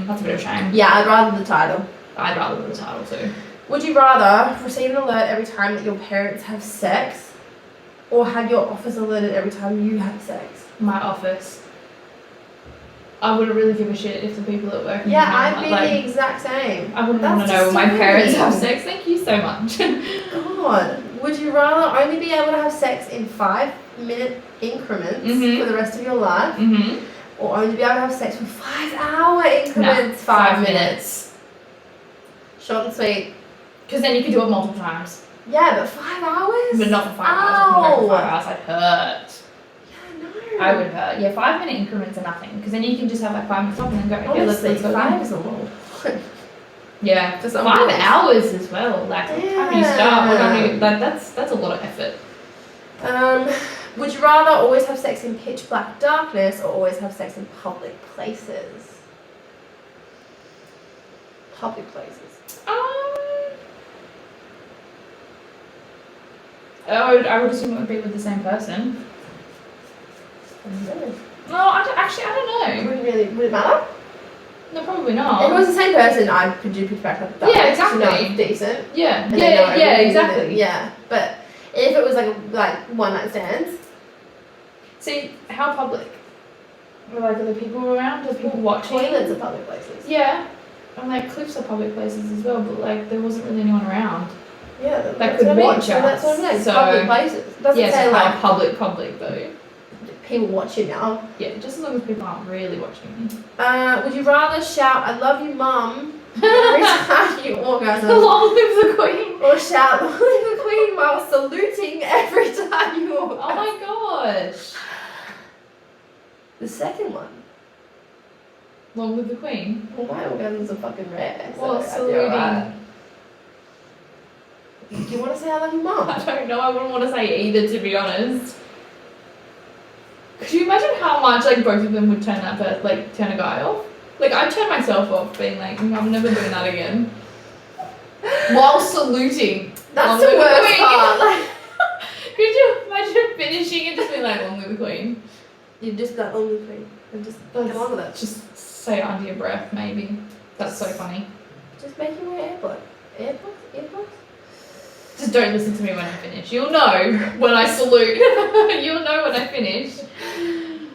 That's a bit of a shame. Yeah, I'd rather the title. I'd rather the title too. Would you rather receive an alert every time that your parents have sex, or have your office alerted every time you have sex? My office. I wouldn't really give a shit if the people at work. Yeah, I'd be the exact same. I wouldn't want to know when my parents have sex. Thank you so much. God. Would you rather only be able to have sex in 5-minute increments for the rest of your life, or only be able to have sex for 5-hour increments? 5 minutes. Short and sweet. Because then you could do it multiple times. Yeah, but 5 hours? But not for 5 hours. I couldn't go for 5 hours. I'd hurt. Yeah, no. I would hurt. Yeah, 5-minute increments are nothing. Because then you can just have like 5 minutes off and then go, okay, let's go. 5 is normal. Yeah, just 5 hours as well. Like, what time do you start? That's a lot of effort. Would you rather always have sex in pitch black darkness or always have sex in public places? Public places. I would assume it would be with the same person. No, I don't know. Would it matter? No, probably not. If it was the same person, I could do pitch black darkness. Yeah, exactly. No, decent. Yeah. Exactly. Yeah, but if it was like one night stands. See, how public? Like, are there people around? Are people watching? Toilets are public places. Yeah. And like cliffs are public places as well, but like there wasn't really anyone around. Yeah, that could watch us. That's what I'm saying. So, public places. Doesn't say like public though. People watch you now. Yeah, just as long as people aren't really watching me. Would you rather shout "I love you, Mum" every time you orgasm? Long live the Queen. Or shout "Long live the Queen" while saluting every time you orgasm? Oh my gosh. The second one. Long live the Queen. Well, my orgasms are fucking rare. So well, saluting. Do you want to say "I love you, Mum"? I don't know. I wouldn't want to say either, to be honest. Could you imagine how much like both of them would turn a guy off? Like I'd turn myself off, being like, I'm never doing that again. While saluting. That's the worst part. Like, could you imagine finishing and just being like, long live the Queen? You'd just be like, long live the Queen, and just get on with it. Just say it under your breath, maybe. That's so funny. Just make your way AirPods. Just don't listen to me when I finish. You'll know when I salute. You'll know when I finish.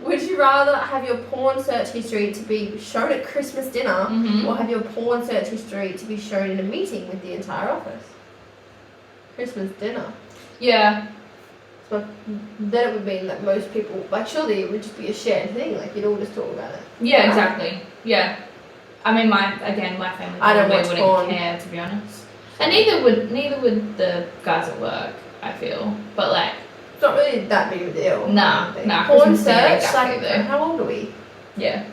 Would you rather have your porn search history to be shown at Christmas dinner or have your porn search history to be shown in a meeting with the entire office? Christmas dinner. Yeah. So then it would mean that most people, like, surely it would just be a shared thing, like you'd all just talk about it. Yeah, exactly. Yeah. I mean, my family I don't probably watch wouldn't porn. care, to be honest. And neither would the guys at work, I feel. But like, It's not really that big of a deal. Nah. Porn Christmas dinner, search, exactly, like, though. how old are we? Yeah.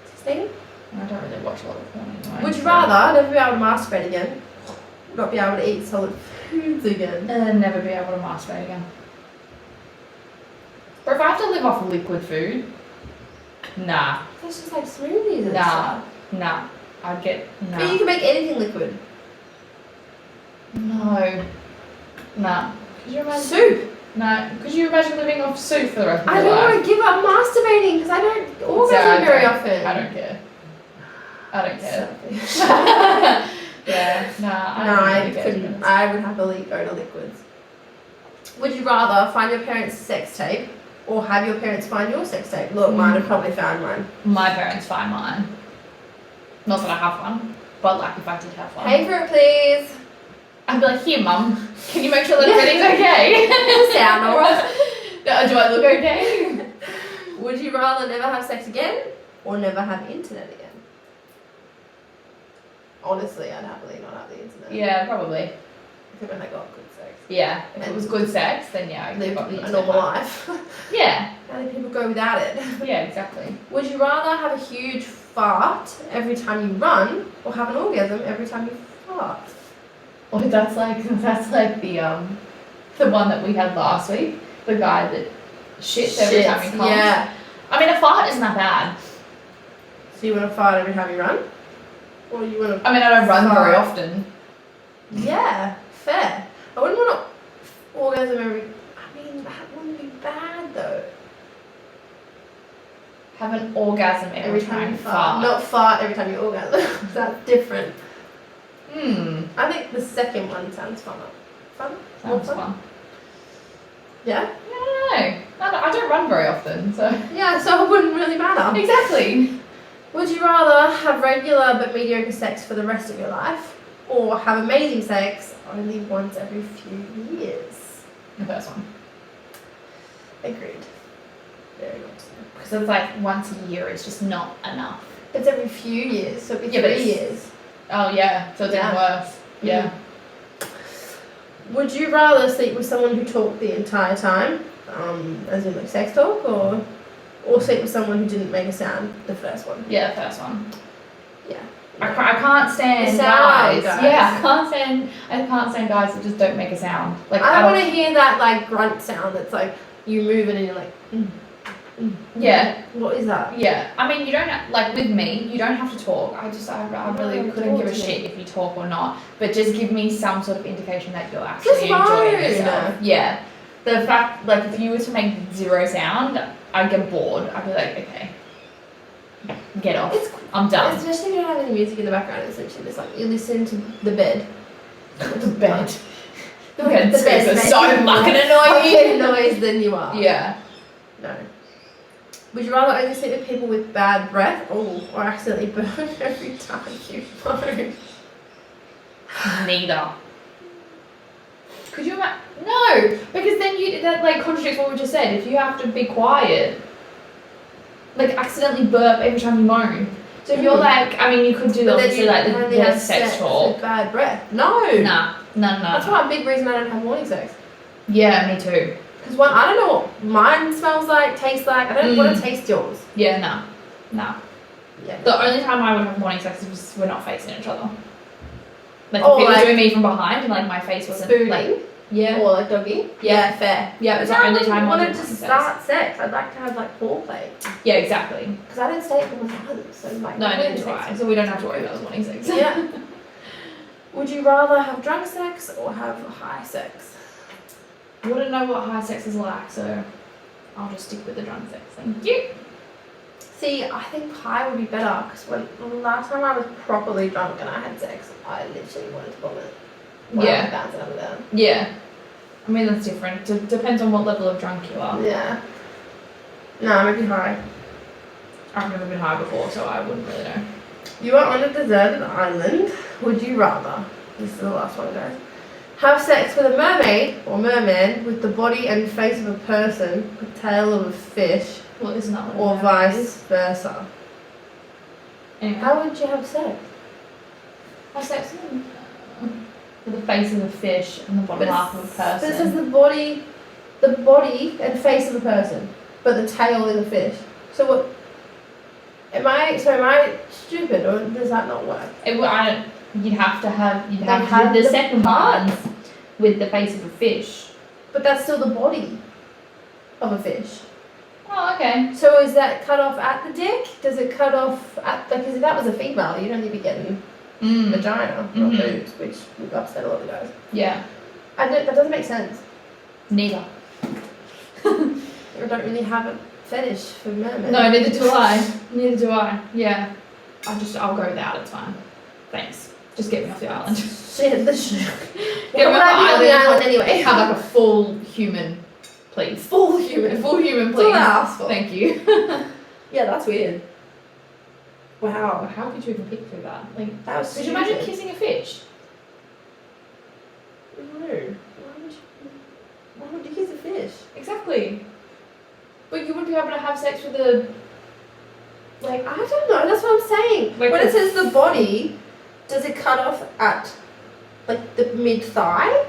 16? I don't really watch a lot of porn anyway. Would you rather never be able to masturbate again, not be able to eat solid foods again? Never be able to masturbate again. Or if I have to live off liquid food, nah. That's just like smoothies and stuff. Nah. I'd get, nah. But you can make anything liquid. No. Nah. Could you imagine? Soup. No. Could you imagine living off soup for the rest of I your don't life? want to give up masturbating because I don't orgasm Yeah, very often. I don't care. I don't care. Selfish. Yeah, nah. No, don't I really care, couldn't. to be honest. I would happily go to liquids. Would you rather find your parents' sex tape or have your parents find your sex tape? Look, mine have probably found mine. My parents find mine. Not that I have one, but like if I did have one. Pay for it, please. I'd be like, here, mum, can you make sure that everything's okay? Sound alright. Do I look okay? Would you rather never have sex again or never have internet again? Honestly, I'd happily not have the internet. Yeah, probably. Except when I got good sex. Yeah, if it was good sex, then yeah, I'd Live give up the a internet. normal life. Yeah, How many people go without it? yeah, exactly. Would you rather have a huge fart every time you run or have an orgasm every time you fart? Well, that's like the one that we had last week. The guy that shits every time he comes. Yeah. I mean, a fart isn't that bad. So you want to fart every time you run? Or you want to... I mean, I don't run Fart. very often. Yeah, fair. I wouldn't want to orgasm every... I mean, that wouldn't be bad though. Have an orgasm every time you fart. Not fart every time you orgasm. That's different. I think the second one sounds funner. Fun? More Sounds fun. Yeah? I don't know. I don't run very often, so. Yeah, so it wouldn't really matter. Exactly. Would you rather have regular but mediocre sex for the rest of your life or have amazing sex only once every few years? The first one. Agreed. Very much so. Because it's like once a year is just not enough. It's every few years, so it'd be Yeah, but 3 it's- years. Oh yeah, so it's even worse. Yeah. Would you rather sleep with someone who talked the entire time, as in like sex talk, or sleep with someone who didn't make a sound, the first one? Yeah, the first one. Yeah. I can't stand The sound guys. guys. Yeah, I can't stand guys that just don't make a sound. Like I don't want to hear that like grunt sound that's like you moving and you're like, Yeah. What is that? Yeah, I mean, you don't like with me. You don't have to talk. I really No, couldn't give a talk to shit me. if you talk or not. But just give me some sort of indication that you're actually Just enjoying moan. yourself. Yeah, the fact like if you were to make zero sound, I'd get bored. I'd be like, okay, get off. I'm done. Especially if you don't have any music in the background. It's literally just like you listen to the bed. The bed. The bed speakers are makes so you more fucking annoying. fucking noise than you are. Yeah. No. Would you rather only sleep with people with bad breath or accidentally burn every time you moan? Neither. Could you imagine? No, because then that like contradicts what we just said. If you have to be quiet, like accidentally burp every time you moan. So if you're like, I mean, you could do But then obviously you like only the have sex talk. with bad breath. No. Nah. That's why a big reason I don't have morning sex. Yeah, me too. Because one, I don't know what mine smells like, tastes like. I don't want to taste yours. Yeah, nah. Yeah. The only time I would have morning sex is we're not facing each other. Like Oh, if he was like- doing me from behind and like my face wasn't Spooning. like yeah. Or like doggy. Yeah, fair. Yeah, it's the only time I wanted would to have sex. start sex. I'd like to have like foreplay. Yeah, exactly. Because I didn't stay at people's houses, so like. No, morning neither do sex I. So we don't have to worry about the morning sex. Yeah. Would you rather have drunk sex or have high sex? Wouldn't know what high sex is like, so I'll just stick with the drunk sex. Thank you. See, I think high would be better because when the last time I was properly drunk and I had sex, I literally wanted to vomit. when Yeah. I'm bouncing up and down. Yeah. I mean, that's different. Depends on what level of drunk you are. Yeah. No, maybe high. I've never been high before, so I wouldn't really know. You are on a deserted island. Would you rather? This is the last one, guys. Have sex with a mermaid or merman with the body and face of a person, the tail of a fish, Well, isn't that what or a mermaid vice is? versa? Anyway. How would you have sex? Have sex with the face of a fish and the bottom half of a person. This is the body and face of a person, but the tail is a fish. So what? Am I stupid, or does that not work? You'd have to They have have the the second part. ones with the face of a fish. But that's still the body of a fish. Oh, okay. So is that cut off at the dick? Does it cut off at, because if that was a female, you'd only be getting vagina, not boobs, which would upset a lot of guys. Yeah. That doesn't make sense. Neither. I don't really have a fetish for mermaids. No, neither do I. Neither do I. Yeah. I'll go without. It's fine. Thanks. Just get me off the island. Shit, the shit. Get me What would I be on the island anyway? Have like a full human, please. Full human. Full human, That's all please. I asked for. Thank you. Yeah, that's weird. Wow. How could you even pick through that? Like, That was could you imagine stupid. kissing a fish? No. Why would you kiss a fish? Exactly. But you wouldn't be able to have sex with a. Like, I don't know, that's what I'm saying. Like when a- it says the body, does it cut off at, like, the mid-thigh?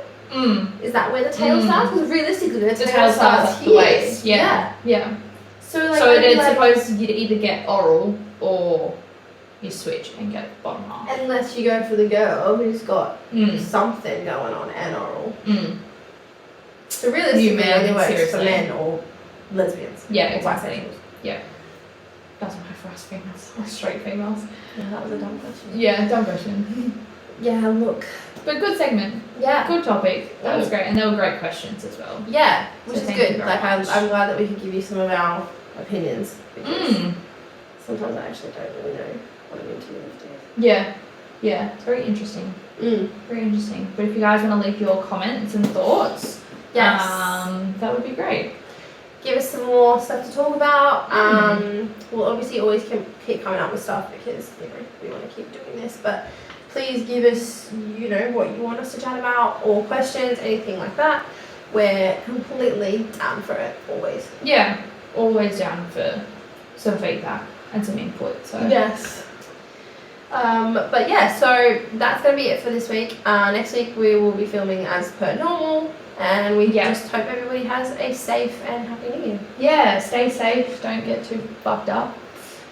Is that where the tail starts? Because realistically, the tail starts at here. the waist. Yeah. Yeah. So, like, So I'd be it's like, supposed you'd either get oral or you switch and get bottom half. unless you go for the girl who's got Mm. something going on and oral. Mm. So realistically, You it men, only works for seriously. men or lesbians. Yeah, or exactly. bisexuals. Doesn't matter for us females or straight females. Yeah, that was a dumb question. Yeah, dumb question. Yeah, look. But good segment. Yeah. Good topic. That was great. And they were great questions as well. Yeah, which So is thank you good. very Like, I'm much. glad that we could give you some of our opinions. Because sometimes I actually don't really know what I'm into these days. Yeah. Yeah. It's very interesting. Very interesting. But if you guys want to leave your comments and thoughts, Yes. that would be great. Give us some more stuff to talk about. We'll obviously always keep coming up with stuff because, you know, we want to keep doing this. But please give us, you know, what you want us to chat about or questions, anything like that. We're completely down for it, always. Yeah. Always down for some feedback and some input. So Yes. But yeah, so that's going to be it for this week. Next week we will be filming as per normal. And we just hope everybody has a safe and happy new year. yeah, stay safe. Don't get too fucked up.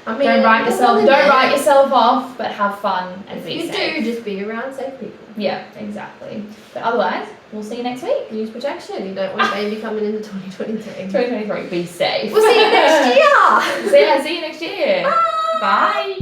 I mean, Don't write don't write yourself off, but have fun and If be you safe. do, just be around safe people. Yeah, exactly. But otherwise, we'll see you next week. Use protection. You don't want a baby coming into 2023. 2023. Be safe. We'll see you next year. See you next year. Bye.